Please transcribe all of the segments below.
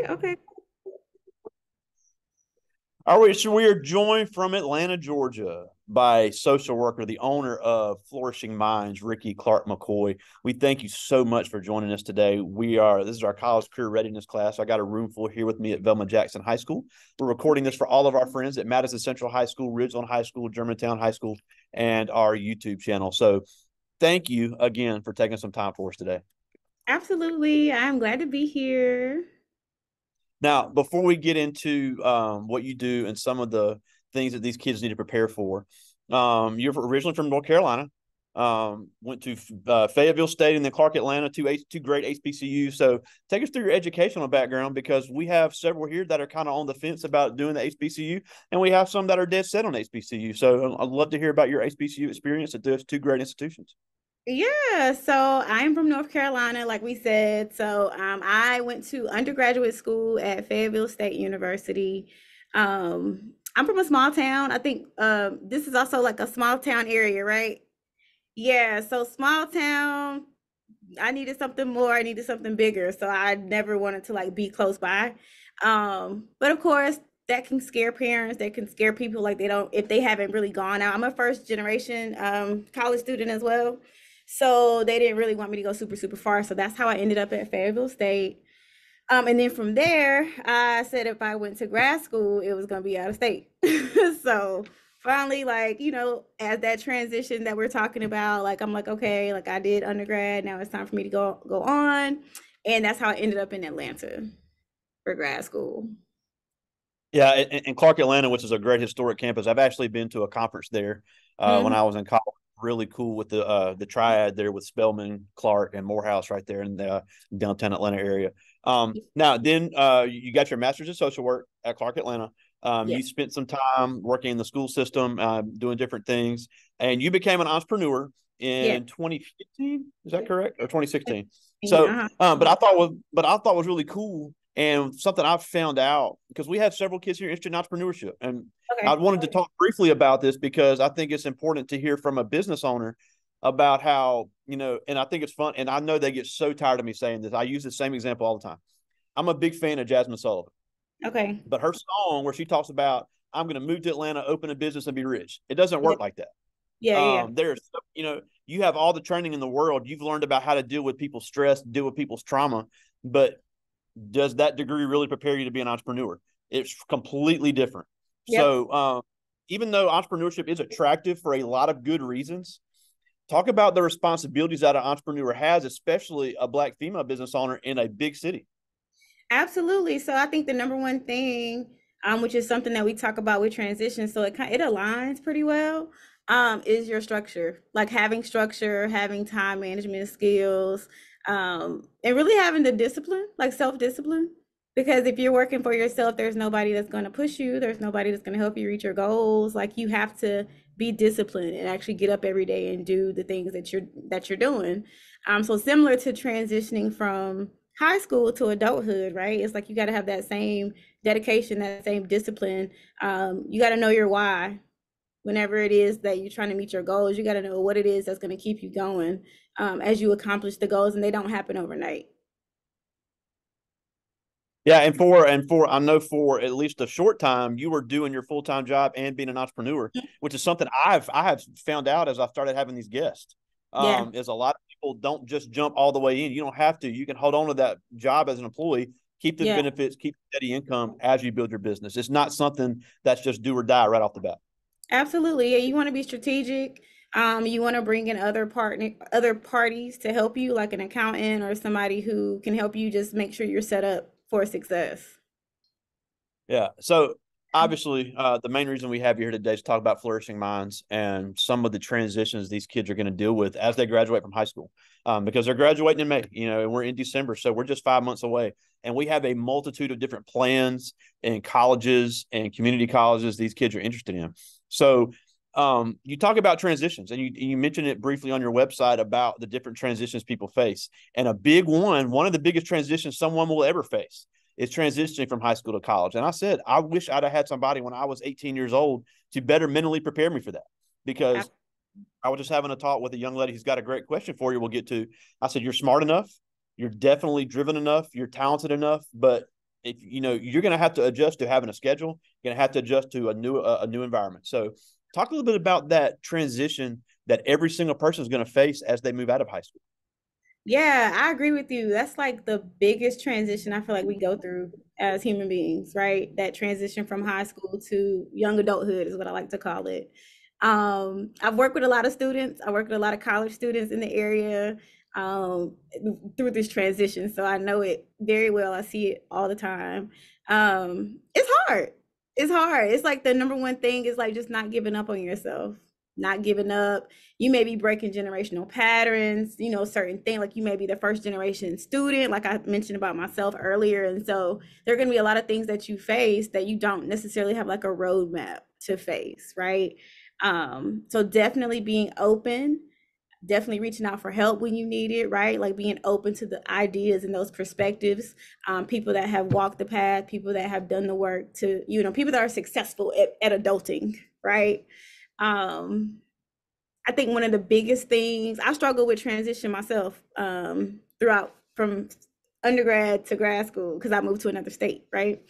Okay. All right, so we are joined from Atlanta, Georgia, by social worker, the owner of Flourishing Minds, Rikki Clark McCoy. We thank you so much for joining us today. This is our college career readiness class. I got a room full here with me at Velma Jackson High School. We're recording this for all of our friends at Madison Central High School, Ridgeland High School, Germantown High School, and our YouTube channel. So thank you again for taking some time for us today. Absolutely. I'm glad to be here. Now, before we get into what you do and some of the things that these kids need to prepare for, you're originally from North Carolina, went to Fayetteville State and then Clark Atlanta, two great HBCUs. So take us through your educational background because we have several here that are kind of on the fence about doing the HBCU, and we have some that are dead set on HBCU. So I'd love to hear about your HBCU experience at those two great institutions. Yeah, so I'm from North Carolina, like we said. So I went to undergraduate school at Fayetteville State University. I'm from a small town. I think this is also like a small town area, right? Yeah, so small town. I needed something more. I needed something bigger. So I never wanted to like be close by. But of course, that can scare parents. That can scare people like they don't if they haven't really gone out. I'm a first generation college student as well. So they didn't really want me to go super, super far. So that's how I ended up at Fayetteville State. And then from there, I said if I went to grad school, it was gonna be out of state. So finally, like, as that transition that we're talking about, like I'm like, okay, like I did undergrad, now it's time for me to go on. And that's how I ended up in Atlanta for grad school. Yeah, and Clark Atlanta, which is a great historic campus. I've actually been to a conference there when Hmm. I was in college. Really cool with the triad there with Spelman, Clark, and Morehouse right there in the downtown Atlanta area. Now, then you got your master's in social work at Clark Atlanta. You Yes. spent some time working in the school system, doing different things, and you became an entrepreneur Yeah. in 2015. Is that correct, or 2016? So, Uh-huh. but I thought was really cool and something I've found out because we have several kids here interested in entrepreneurship. And I Okay. wanted to talk briefly about this because I think it's important to hear from a business owner about how, and I think it's fun. And I know they get so tired of me saying this. I use the same example all the time. I'm a big fan of Jasmine Sullivan, Okay. but her song where she talks about, I'm going to move to Atlanta, open a business, and be rich, it doesn't Yeah. work like that. Yeah. Yeah. There's, you have all the training in the world. You've learned about how to deal with people's stress, deal with people's trauma, but does that degree really prepare you to be an entrepreneur? It's completely different. Yep. So, even though entrepreneurship is attractive for a lot of good reasons, talk about the responsibilities that an entrepreneur has, especially a Black female business owner in a big city. Absolutely. So I think the number one thing, which is something that we talk about with transition, so it aligns pretty well, is your structure. Like having structure, having time management skills, and really having the discipline, like self-discipline. Because if you're working for yourself, there's nobody that's going to push you. There's nobody that's going to help you reach your goals. Like you have to be disciplined and actually get up every day and do the things that you're doing. So similar to transitioning from high school to adulthood, right? It's like you got to have that same dedication, that same discipline. You got to know your why. Whenever it is that you're trying to meet your goals, you got to know what it is that's going to keep you going as you accomplish the goals, and they don't happen overnight. Yeah, and for I know for at least a short time, you were doing your full time job and being an entrepreneur, which is something I have found out as I started having these guests. Yeah. Is a lot of people don't just jump all the way in. You don't have to. You can hold on to that job as an employee, keep the Yeah. benefits, keep steady income as you build your business. It's not something that's just do or die right off the bat. Absolutely. Yeah, you want to be strategic. You want to bring in other parties to help you, like an accountant or somebody who can help you just make sure you're set up for success. Yeah. So obviously, the main reason we have you here today is to talk about flourishing minds and some of the transitions these kids are going to deal with as they graduate from high school, because they're graduating in May, and we're in December, so we're just 5 months away, and we have a multitude of different plans and colleges and community colleges these kids are interested in. So. You talk about transitions and you mentioned it briefly on your website about the different transitions people face. And a big one of the biggest transitions someone will ever face is transitioning from high school to college. And I said, I wish I'd have had somebody when I was 18 years old to better mentally prepare me for that because I was just having a talk with a young lady who's got a great question for you. We'll get to. I said, you're smart enough. You're definitely driven enough. You're talented enough. But if you're going to have to adjust to having a schedule, you're going to have to adjust to a new environment. So talk a little bit about that transition that every single person is going to face as they move out of high school. Yeah, I agree with you. That's like the biggest transition I feel like we go through as human beings, right? That transition from high school to young adulthood is what I like to call it. I've worked with a lot of students. I work with a lot of college students in the area um, through this transition, so I know it very well. I see it all the time. It's hard. It's hard. It's like the number one thing is like just not giving up on yourself, not giving up. You may be breaking generational patterns, certain thing, like you may be the first generation student, like I mentioned about myself earlier. And so there are going to be a lot of things that you face that you don't necessarily have like a roadmap to face, right? So definitely being open, definitely reaching out for help when you need it, right? Like being open to the ideas and those perspectives, people that have walked the path, people that have done the work to, people that are successful at adulting, right? um I think one of the biggest things I struggle with transition myself, throughout from undergrad to grad school because I moved to another state, right?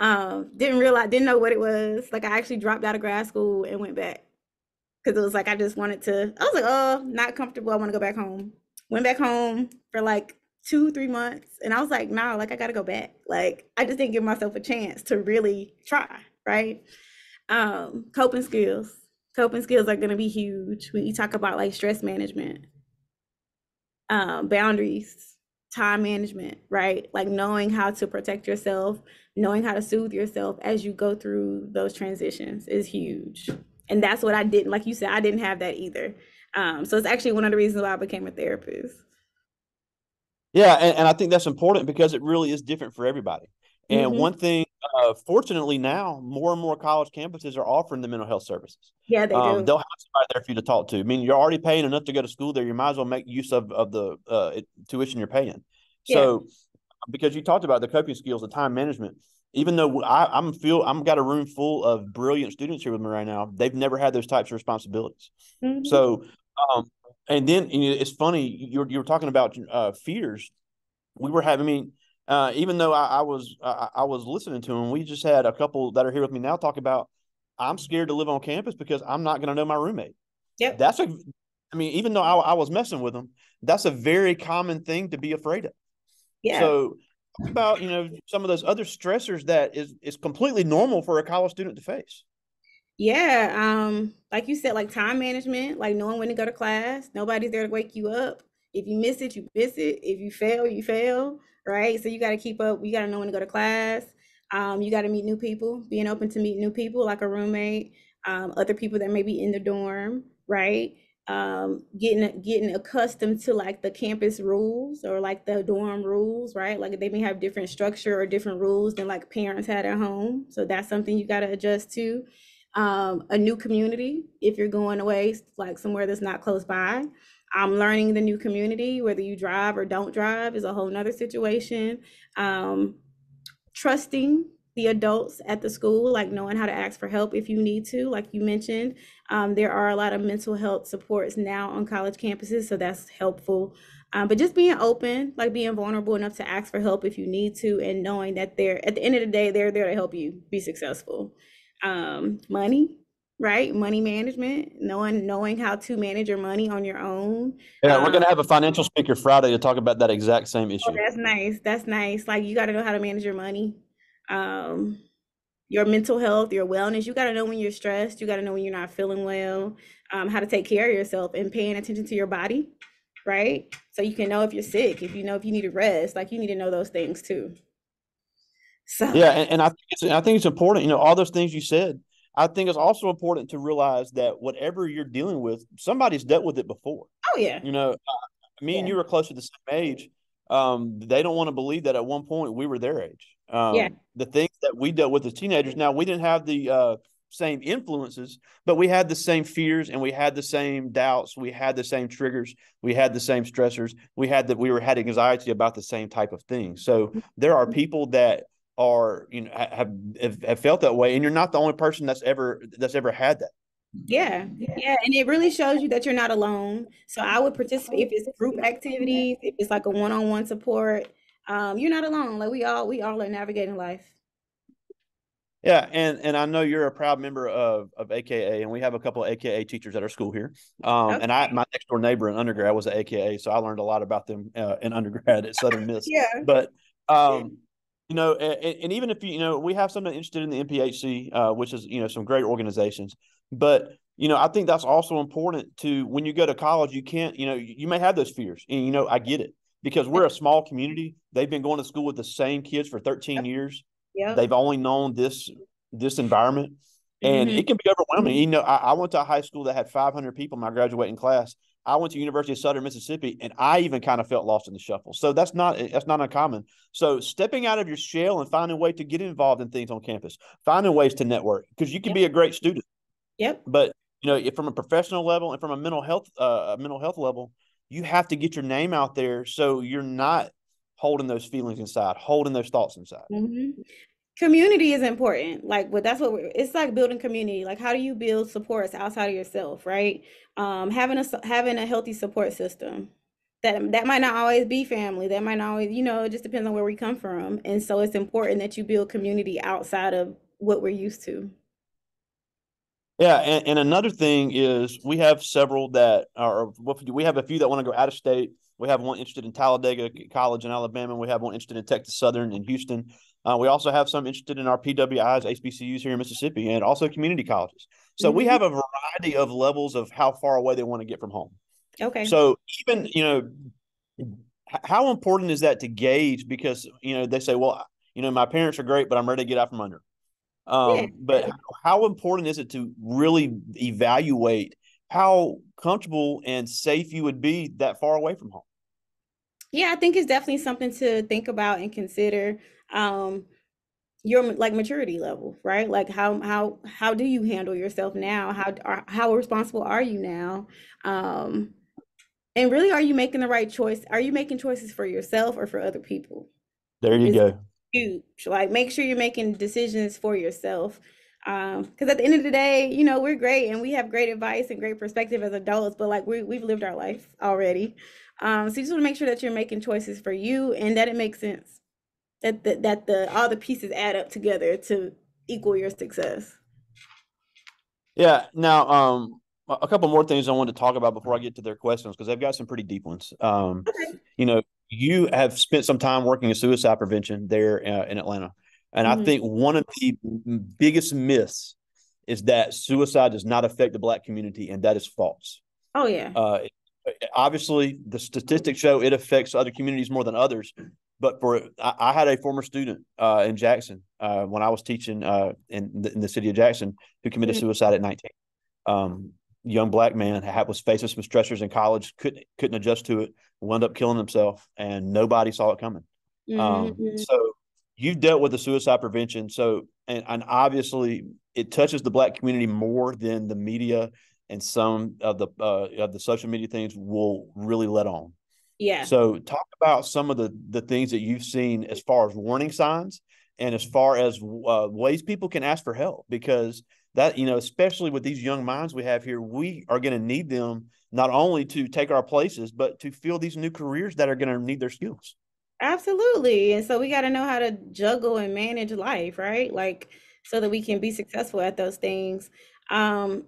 Didn't know what it was. Like I actually dropped out of grad school and went back because it was like I just wanted to. I was like, oh, not comfortable. I want to go back home. Went back home for like 2, 3 months, and I was like, no, like I got to go back. Like I just didn't give myself a chance to really try, right? Coping skills. Coping skills are going to be huge when you talk about like stress management, boundaries, time management, right? Like knowing how to protect yourself, knowing how to soothe yourself as you go through those transitions is huge. And that's what I didn't, like you said, I didn't have that either. So it's actually one of the reasons why I became a therapist. Yeah, and I think that's important because it really is different for everybody. And Hmm. one thing, fortunately, now more and more college campuses are offering the mental health services. Yeah, they do. They'll have somebody there for you to talk to. I mean, you're already paying enough to go to school there. You might as well make use of the tuition you're paying. Yeah. So, because you talked about the coping skills, the time management. Even though I'm got a room full of brilliant students here with me right now, they've never had those types of responsibilities. Hmm. So, and then it's funny you were talking about fears we were having. I mean, even though I was listening to him, we just had a couple that are here with me now talk about I'm scared to live on campus because I'm not going to know my roommate. Yep. That's a, I mean, even though I was messing with them, that's a very common thing to be afraid of. Yeah. So about some of those other stressors that is completely normal for a college student to face. Yeah, like you said, like time management, like knowing when to go to class. Nobody's there to wake you up. If you miss it, you miss it. If you fail, you fail, right? So you got to keep up. You got to know when to go to class. You got to meet new people, being open to meet new people, like a roommate, other people that may be in the dorm, right? Getting accustomed to like the campus rules or like the dorm rules, right? Like they may have different structure or different rules than like parents had at home. So that's something you got to adjust to. A new community if you're going away like somewhere that's not close by. Learning the new community, whether you drive or don't drive, is a whole nother situation. um, Trusting the adults at the school, like knowing how to ask for help if you need to, like you mentioned. There are a lot of mental health supports now on college campuses, so that's helpful. But just being open, like being vulnerable enough to ask for help if you need to, and knowing that they're at the end of the day, they're there to help you be successful. Money, right? Money management, knowing how to manage your money on your own. Yeah, we're Um, going to have a financial speaker Friday to talk about that exact same oh, issue. that's nice. That's nice. Like you got to know how to manage your money. Um, your mental health, your wellness. You got to know when you're stressed. You got to know when you're not feeling well. How to take care of yourself and paying attention to your body, right? So you can know if you're sick, if you know if you need to rest. Like you need to know those things too. So Yeah, and I think it's important. All those things you said. I think it's also important to realize that whatever you're dealing with, somebody's dealt with it before. oh yeah, You know, me and yeah, you are close to the same age. They don't want to believe that at one point we were their age. yeah, The things that we dealt with as teenagers. Now we didn't have the same influences, but we had the same fears and we had the same doubts. We had the same triggers. We had the same stressors. We had anxiety about the same type of thing. So there are people that are have felt that way, and you're not the only person that's ever had that. yeah, yeah. And it really shows you that you're not alone. So I would participate if it's group activities, if it's like a one-on-one support. you're not alone. Like we all are navigating life. Yeah, and I know you're a proud member of AKA, and we have a couple of AKA teachers at our school here. And Okay. I my next door neighbor in undergrad was an AKA, so I learned a lot about them in undergrad at Southern Miss. Yeah. But and even if we have someone interested in the NPHC, which is some great organizations. But I think that's also important to when you go to college. You can't you may have those fears, and I get it because we're a small community. They've been going to school with the same kids for 13 years. Yep. They've only known this environment, and Hmm. it can be overwhelming. I went to a high school that had 500 people in my graduating class. I went to University of Southern Mississippi, and I even kind of felt lost in the shuffle. So that's not uncommon. So stepping out of your shell and finding a way to get involved in things on campus, finding ways to network because you can Yep. be a great student, Yep. but if from a professional level and from a mental health level, you have to get your name out there so you're not holding those feelings inside, holding those thoughts inside. Hmm. Community is important. Like, but that's what it's like building community. Like, how do you build supports outside of yourself, right? Having a healthy support system. That might not always be family. That might not always, it just depends on where we come from. And so it's important that you build community outside of what we're used to. Yeah, and another thing is we have several that are we have a few that want to go out of state. We have one interested in Talladega College in Alabama. We have one interested in Texas Southern in Houston. We also have some interested in our PWIs, HBCUs here in Mississippi, and also community colleges. So we Hmm. have a variety of levels of how far away they want to get from home. Okay. So even how important is that to gauge? Because they say, well, my parents are great, but I'm ready to get out from under. Yeah. But how important is it to really evaluate how comfortable and safe you would be that far away from home? Yeah, I think it's definitely something to think about and consider. Um, your like maturity level, right? Like how do you handle yourself now? How responsible are you now? Um, and really, are you making the right choice? Are you making choices for yourself or for other people? There you Is go. huge. Like make sure you're making decisions for yourself. Because at the end of the day, we're great and we have great advice and great perspective as adults, but like we've lived our life already. So you just want to make sure that you're making choices for you and that it makes sense. That the all the pieces add up together to equal your success. Yeah. Now, a couple more things I wanted to talk about before I get to their questions because they've got some pretty deep ones. Okay. You know, you have spent some time working in suicide prevention there in Atlanta, and I Hmm. think one of the biggest myths is that suicide does not affect the Black community, and that is false. Oh yeah. Uh, Obviously, the statistics show it affects other communities more than others. But I had a former student in Jackson when I was teaching in the city of Jackson who committed Hmm. suicide at 19. Um, Young Black man was facing some stressors in college, couldn't adjust to it, wound up killing himself, and nobody saw it coming. Hmm. So you've dealt with the suicide prevention, so and obviously it touches the Black community more than the media and some of the social media things will really let on. Yeah. So talk about some of the things that you've seen as far as warning signs and as far as ways people can ask for help because that especially with these young minds we have here, we are going to need them not only to take our places but to fill these new careers that are going to need their skills. Absolutely. And so we got to know how to juggle and manage life, right? Like so that we can be successful at those things. Um,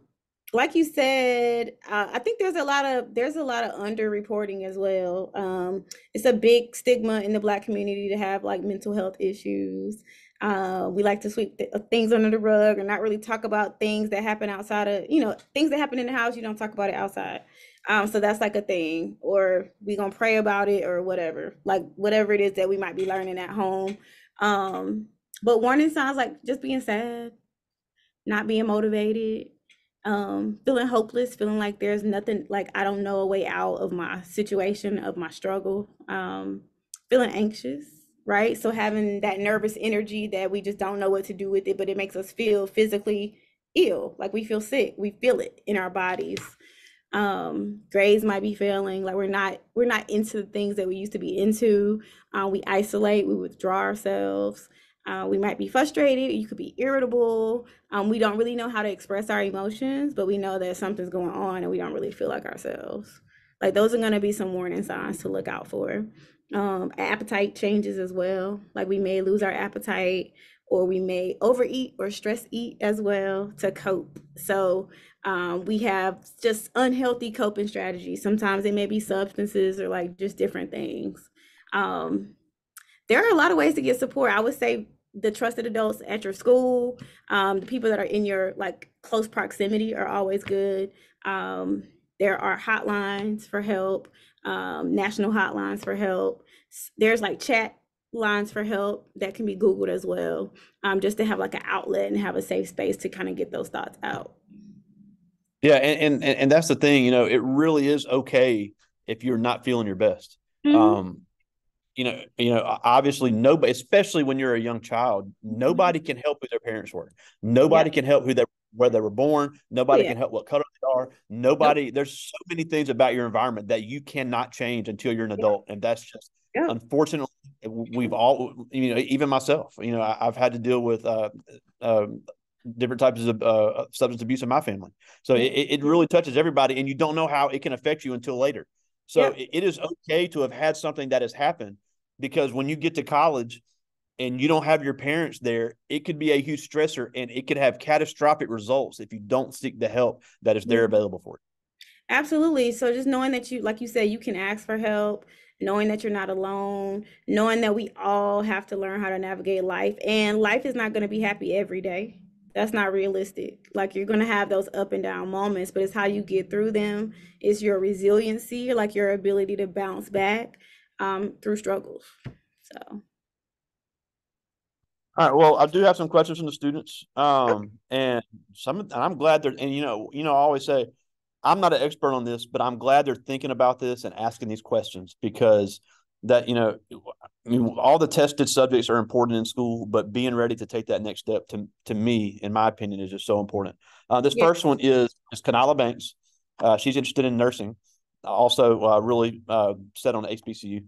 like you said, I think there's a lot of underreporting as well. It's a big stigma in the Black community to have like mental health issues. We like to sweep things under the rug or not really talk about things that happen outside of, things that happen in the house. You don't talk about it outside. So that's like a thing, or we gonna pray about it or whatever, like whatever it is that we might be learning at home. Um, but warning signs like just being sad, not being motivated, feeling hopeless, feeling like there's nothing, like I don't know a way out of my situation, of my struggle, feeling anxious, right? So having that nervous energy that we just don't know what to do with it, but it makes us feel physically ill, like we feel sick, we feel it in our bodies. Grades might be failing, like we're not into the things that we used to be into. We isolate, we withdraw ourselves. We might be frustrated, you could be irritable. We don't really know how to express our emotions, but we know that something's going on and we don't really feel like ourselves. Like those are going to be some warning signs to look out for. Appetite changes as well. Like we may lose our appetite or we may overeat or stress eat as well to cope. So we have just unhealthy coping strategies. Sometimes it may be substances or like just different things. Um, there are a lot of ways to get support. I would say the trusted adults at your school, the people that are in your like close proximity are always good. Um, there are hotlines for help, national hotlines for help. There's like chat lines for help that can be Googled as well, just to have like an outlet and have a safe space to kind of get those thoughts out. Yeah, and that's the thing, it really is okay if you're not feeling your best. Hmm. Um, obviously nobody, especially when you're a young child, nobody can help who their parents were. Nobody Yep. can help where they were born. Oh Nobody yeah. can help what color they are. Nope. Nobody, there's so many things about your environment that you cannot change until you're an Yep. adult. And that's just, Yep. unfortunately, we've all, even myself, I've had to deal with uh, different types of substance abuse in my family. So Yep. it really touches everybody, and you don't know how it can affect you until later. So Yep. it is okay to have had something that has happened, because when you get to college and you don't have your parents there, it could be a huge stressor, and it could have catastrophic results if you don't seek the help that is there Yeah. available for Absolutely. So just knowing that you, like you said, you can ask for help, knowing that you're not alone, knowing that we all have to learn how to navigate life, and life is not going to be happy every day. That's not realistic. Like you're going to have those up and down moments, but it's how you get through them. It's your resiliency, like your ability to bounce back through struggles. So, All right. Well, I do have some questions from the students, and and I'm glad they're. And I always say, I'm not an expert on this, but I'm glad they're thinking about this and asking these questions, because that all the tested subjects are important in school, but being ready to take that next step, to me, in my opinion, is just so important. This yeah. first one is Kanala Banks. She's interested in nursing, also really set on HBCU.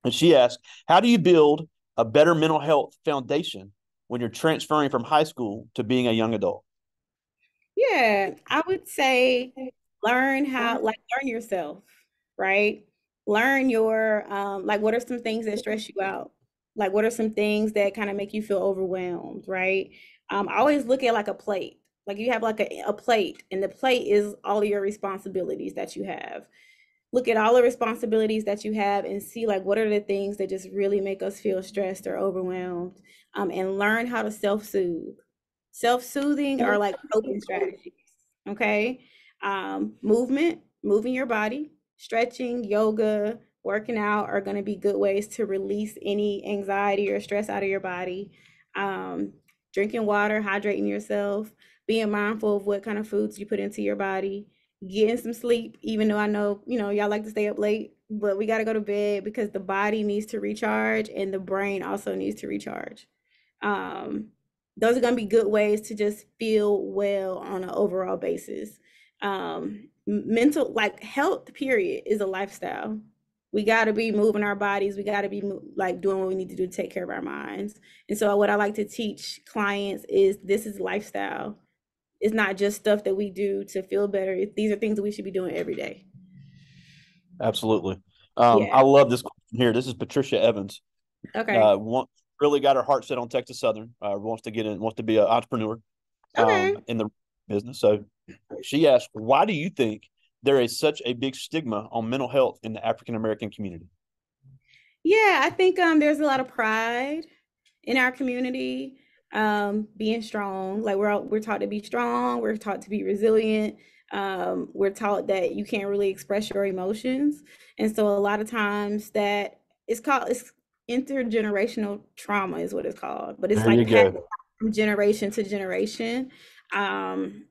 And she asked, how do you build a better mental health foundation when you're transferring from high school to being a young adult? Yeah, I would say learn yourself, right? Learn your like what are some things that stress you out? Like what are some things that kind of make you feel overwhelmed, right? I always look at like a plate. Like you have like a plate, and the plate is all of your responsibilities that you have. Look at all the responsibilities that you have and see like what are the things that just really make us feel stressed or overwhelmed, and learn how to self-soothe. Self-soothing are like coping strategies. Okay. Moving your body, stretching, yoga, working out are going to be good ways to release any anxiety or stress out of your body. um, Drinking water, hydrating yourself, being mindful of what kind of foods you put into your body, getting some sleep, even though I know, y'all like to stay up late, but we got to go to bed because the body needs to recharge and the brain also needs to recharge. Um, those are going to be good ways to just feel well on an overall basis. Mental, like health, period, is a lifestyle. We got to be moving our bodies. We got to be like doing what we need to do to take care of our minds. And so, what I like to teach clients is this is lifestyle. It's not just stuff that we do to feel better. These are things that we should be doing every day. Absolutely. Yeah. I love this question here. This is Patricia Evans. Okay. Really got her heart set on Texas Southern. Wants to get in, wants to be an entrepreneur Okay. in the business. So she asked, why do you think there is such a big stigma on mental health in the African American community? Yeah, I think there's a lot of pride in our community, being strong. Like we're taught to be strong, we're taught to be resilient, we're taught that you can't really express your emotions. And so a lot of times that it's intergenerational trauma is what it's called, but it's There like you passed go. from generation to generation. um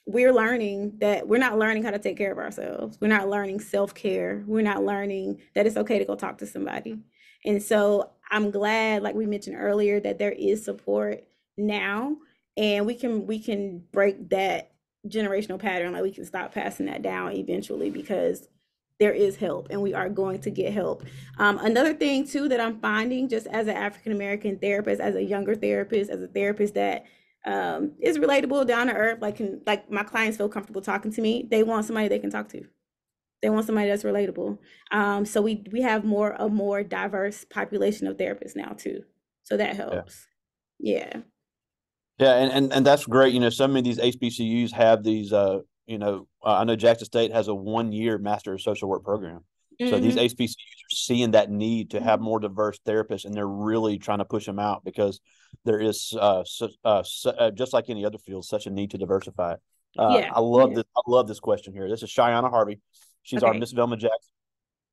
we're learning that we're not learning how to take care of ourselves. We're not learning self-care. We're not learning that it's okay to go talk to somebody. And so I'm glad, like we mentioned earlier, that there is support now, and we can break that generational pattern. Like we can stop passing that down eventually because there is help and we are going to get help. Another thing too that I'm finding, just as an African American therapist, as a younger therapist, as a therapist that is relatable, down to earth, like my clients feel comfortable talking to me. They want somebody they can talk to. They want somebody that's relatable. So we have a more diverse population of therapists now too. So that Yeah. helps. Yeah. Yeah, and that's great. You know, some of these HBCUs have these. I know Jackson State has a 1 year Master of Social Work program. So these Hmm. HBCUs are seeing that need to have more diverse therapists, and they're really trying to push them out because there is, just like any other field, such a need to diversify. Yeah. I love this. I love this question here. This is Cheyenne Harvey. She's our Okay. Miss Velma Jackson,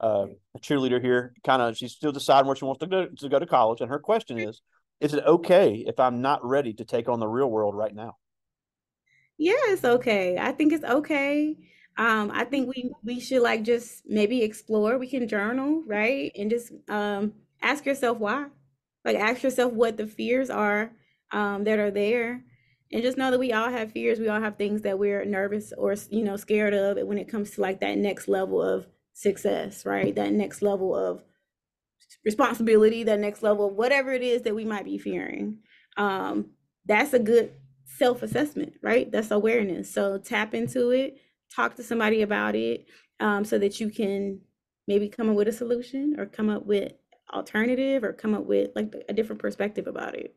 a cheerleader here. Kind of, she's still deciding where she wants to go to college, and her question is it okay if I'm not ready to take on the real world right now? Yeah, it's okay. I think it's okay. I think we should like just maybe explore. We can journal, right? And just ask yourself why. Like ask yourself what the fears are that are there. And just know that we all have fears. We all have things that we're nervous or scared of when it comes to like that next level of success, right? That next level of responsibility, that next level, whatever it is that we might be fearing. Um, that's a good self assessment, right? That's awareness. So tap into it, talk to somebody about it, so that you can maybe come up with a solution or come up with alternative or come up with like a different perspective about it.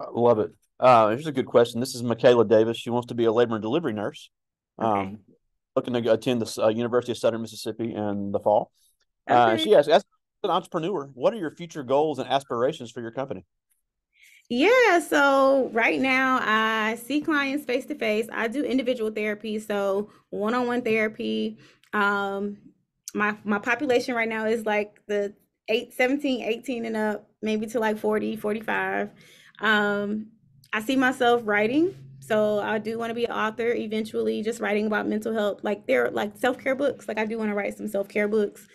I love it. Here's a good question. This is Michaela Davis. She wants to be a labor and delivery nurse. Okay. Um, Looking to attend the University of Southern Mississippi in the fall. Okay. She asks, as an entrepreneur, what are your future goals and aspirations for your company? Yeah, so right now I see clients face to face. I do individual therapy, so one-on-one therapy. Um, my population right now is like the 17, 18 and up, maybe to like 40, 45. I see myself writing, so I do want to be an author eventually, just writing about mental health. Like they're like self-care books. Like I do want to write some self-care books.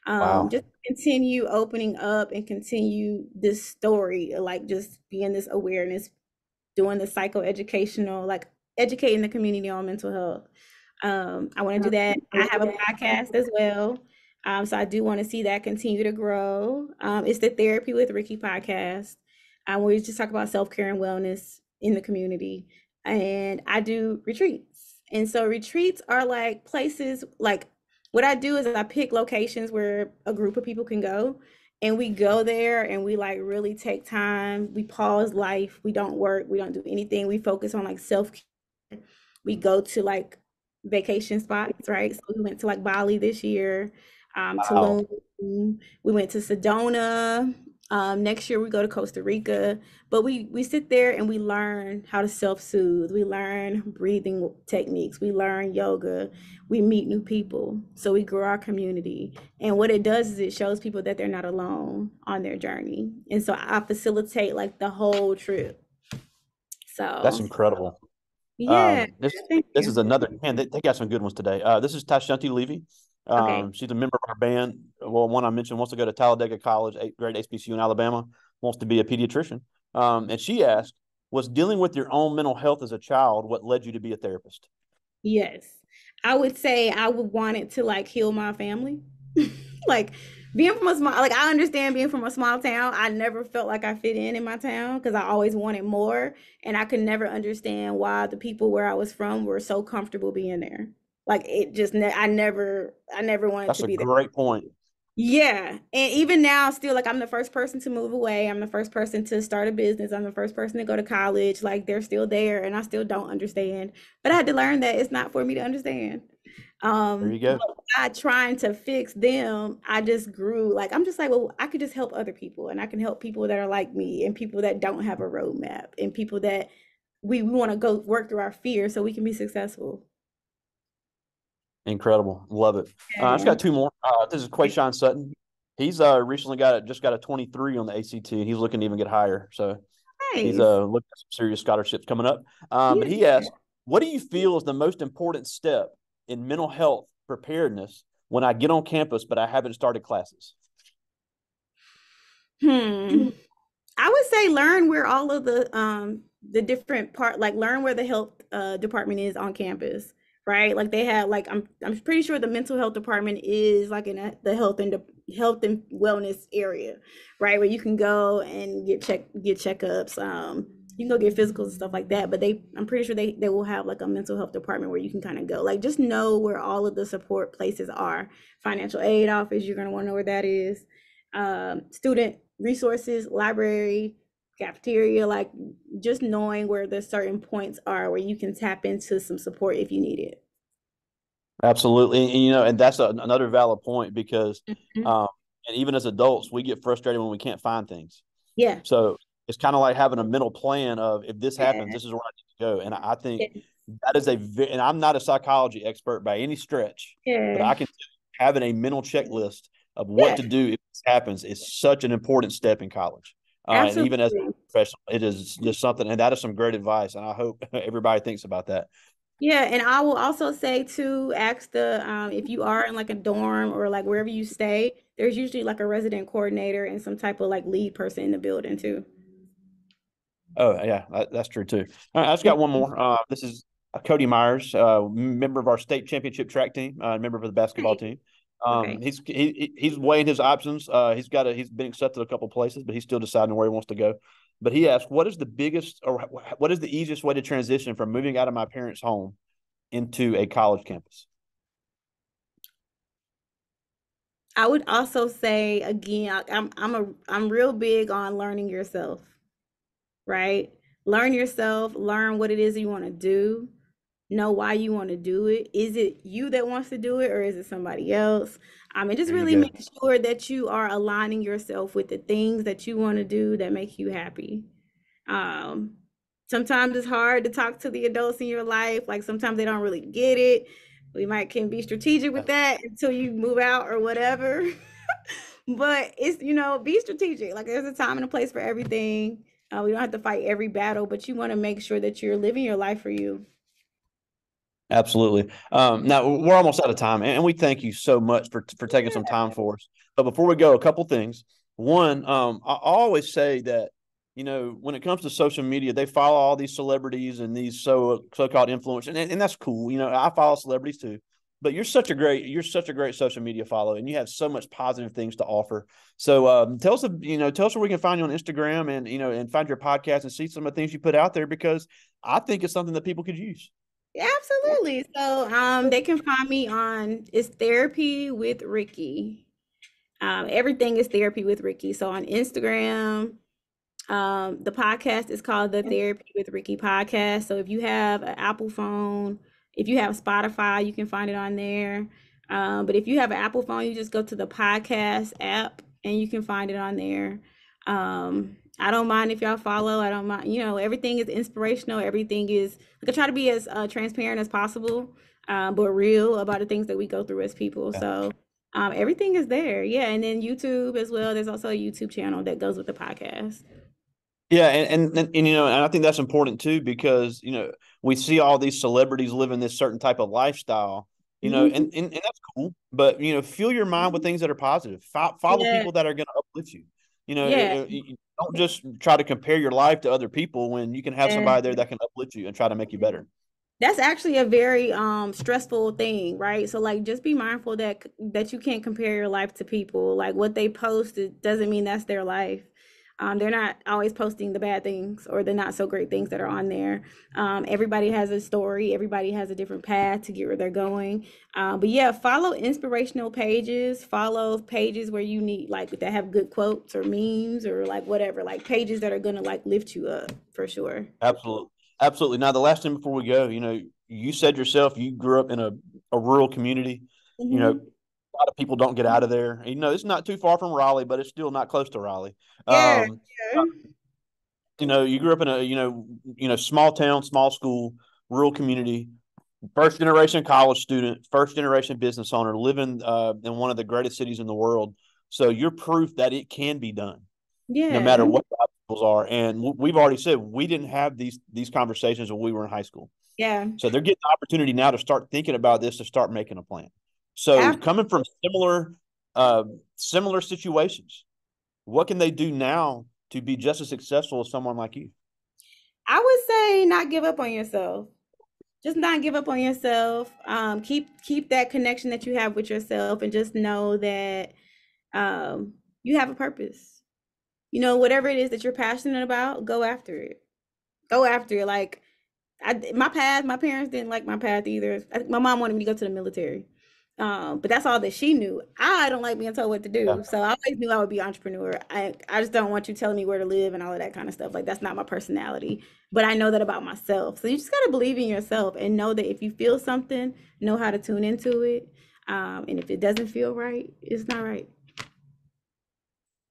Wow. Just continue opening up and continue this story, like just being this awareness, doing the psychoeducational, like educating the community on mental health. I want to do that. I have a podcast as well. So I do want to see that continue to grow. It's the Therapy with Rikki podcast, where we just talk about self care and wellness in the community. And I do retreats. And so retreats are like places, like what I do is I pick locations where a group of people can go. And we go there and we like really take time. We pause life. We don't work. We don't do anything. We focus on like self care. We go to like vacation spots, right? So we went to like Bali this year, Wow. Tulum. We went to Sedona. Next year we go to Costa Rica. But we sit there and we learn how to self-soothe. We learn breathing techniques. We learn yoga. We meet new people. So we grow our community. And what it does is it shows people that they're not alone on their journey. And so I facilitate like the whole trip. That's So incredible. yeah, This thank this is you. another man. They got some good ones today. This is Tashanti Levy. Okay. She's a member of our band. Well, one I mentioned wants to go to Talladega College, great HBCU in Alabama. Wants to be a pediatrician. And she asked, "Was dealing with your own mental health as a child what led you to be a therapist?" Yes. I would say I would want it to like heal my family. Like being from a small, like I understand being from a small town. I never felt like I fit in my town because I always wanted more. And I could never understand why the people where I was from were so comfortable being there. Like it just, I never wanted That's to a be there. great point. Yeah. And even now, still, like, I'm the first person to move away. I'm the first person to start a business. I'm the first person to go to college. Like, they're still there, and I still don't understand. But I had to learn that it's not for me to understand. There you But go. not trying to fix them, I just grew. Like, I'm just like, well, I could just help other people, and I can help people that are like me, and people that don't have a roadmap, and people that we want to go work through our fear so we can be successful. Incredible. Love it. I just Yeah. got two more. This is Quayshawn Sutton. He's recently just got a 23 on the ACT, and he's looking to even get higher. So he's Nice. looking at some serious scholarships coming up. But he Yeah. asked, "What do you feel is the most important step in mental health preparedness when I get on campus, but I haven't started classes?" Hmm. I would say learn where all of the different part like learn where the health department is on campus, right? Like they have like I'm pretty sure the mental health department is like in the health and wellness area, right? Where you can go and get checkups. You can go get physicals and stuff like that, but I'm pretty sure they will have like a mental health department where you can kind of go. Like just know where all of the support places are. Financial aid office, you're gonna want to know where that is. Student resources, library, cafeteria, like just knowing where the certain points are where you can tap into some support if you need it. Absolutely. And, and that's another valid point because, Mhm. um, and even as adults, we get frustrated when we can't find things. Yeah. So it's kind of like having a mental plan of if this happens, Yeah. this is where I need to go. And I think Yeah. that is and I'm not a psychology expert by any stretch, but Yeah. I can tell you, having a mental checklist of what Yeah. to do if this happens is such an important step in college. And even as Absolutely. a professional, it is just something, and that is some great advice. And I hope everybody thinks about that. Yeah, and I will also say too, ask the if you are in like a dorm or like wherever you stay, there's usually like a resident coordinator and some type of like lead person in the building too. Oh yeah, that's true too. All right, I just got one Mhm. more. This is Cody Myers, member of our state championship track team, member of the basketball Nice. team. Okay. He's weighing his options. He's been accepted a couple places, but he's still deciding where he wants to go. But he asked, "What is the biggest, or what is the easiest way to transition from moving out of my parents' home into a college campus?" I would also say again, I'm real big on learning yourself, right? Learn yourself, learn what it is you want to do, know why you want to do it. Is it you that wants to do it or is it somebody else? And just There you really go. make sure that you are aligning yourself with the things that you want to do that make you happy. Um, Sometimes it's hard to talk to the adults in your life. Like sometimes they don't really get it. We might can be strategic with that until you move out or whatever. But it's, be strategic. Like there's a time and a place for everything. We don't have to fight every battle, but you want to make sure that you're living your life for you. Absolutely. Now we're almost out of time, and we thank you so much for taking some time for us. But before we go, a couple things. One, I always say that when it comes to social media, they follow all these celebrities and these so-called influencers, and that's cool. I follow celebrities too. But you're such a great social media follow, and you have so much positive things to offer. So tell us where we can find you on Instagram and find your podcast and see some of the things you put out there because I think it's something that people could use. Yeah, absolutely. So, they can find me on it's therapy with Rikki. Everything is therapy with Rikki. So on Instagram, the podcast is called the Therapy with Rikki podcast. So if you have an Apple phone, if you have Spotify, you can find it on there. But if you have an Apple phone, you just go to the podcast app and you can find it on there. I don't mind if y'all follow. I don't mind. Everything is inspirational. Everything is like I try to be as transparent as possible, but real about the things that we go through as people. So everything is there. Yeah, and then YouTube as well. There's also a YouTube channel that goes with the podcast. Yeah, and I think that's important too because we see all these celebrities living this certain type of lifestyle, Mhm. and that's cool. But fill your mind with things that are positive. Follow Yeah, people that are going to uplift you. yeah, Don't just try to compare your life to other people when you can have yeah. somebody there that can uplift you and try to make you better. That's actually a very stressful thing, right? So like just be mindful that you can't compare your life to people. Like what they post it doesn't mean that's their life. They're not always posting the bad things or the not so great things that are on there. Everybody has a story, everybody has a different path to get where they're going. But yeah, follow inspirational pages, follow pages where you need like that have good quotes or memes or like whatever, like pages that are gonna like lift you up for sure. Absolutely. Absolutely. Now, the last thing before we go, you said yourself you grew up in a rural community. Hmm. A lot of people don't get out of there. It's not too far from Raleigh, but it's still not close to Raleigh. Yeah, Um, yeah. you grew up in a small town, small school, rural community, first generation college student, first generation business owner, living in one of the greatest cities in the world. So you're proof that it can be done no matter Yeah, what the obstacles are. And we've already said we didn't have these conversations when we were in high school. yeah, So they're getting the opportunity now to start thinking about this, to start making a plan. So ab- coming from similar situations, what can they do now to be just as successful as someone like you? I would say not give up on yourself. Just not give up on yourself. Keep that connection that you have with yourself, and just know that you have a purpose. Whatever it is that you're passionate about, go after it. Go after it. Like my path, my parents didn't like my path either. My mom wanted me to go to the military. But that's all that she knew. I don't like being told what to Yeah. do. So I always knew I would be an entrepreneur. I just don't want you telling me where to live and all of that kind of stuff. Like that's not my personality. But I know that about myself. So you just gotta believe in yourself and know that if you feel something, know how to tune into it. And if it doesn't feel right, it's not right.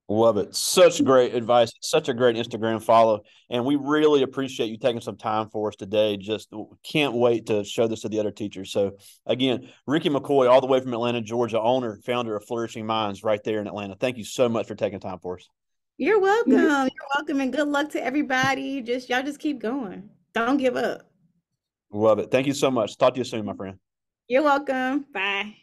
Love it. Such great advice. Such a great Instagram follow. And we really appreciate you taking some time for us today. Just can't wait to show this to the other teachers. So, again, Rikki McCoy, all the way from Atlanta, Georgia, owner, founder of Flourishing Minds right there in Atlanta. Thank you so much for taking time for us. You're welcome. You're welcome and good luck to everybody. Just y'all just keep going. Don't give up. Love it. Thank you so much. Talk to you soon, my friend. You're welcome. Bye.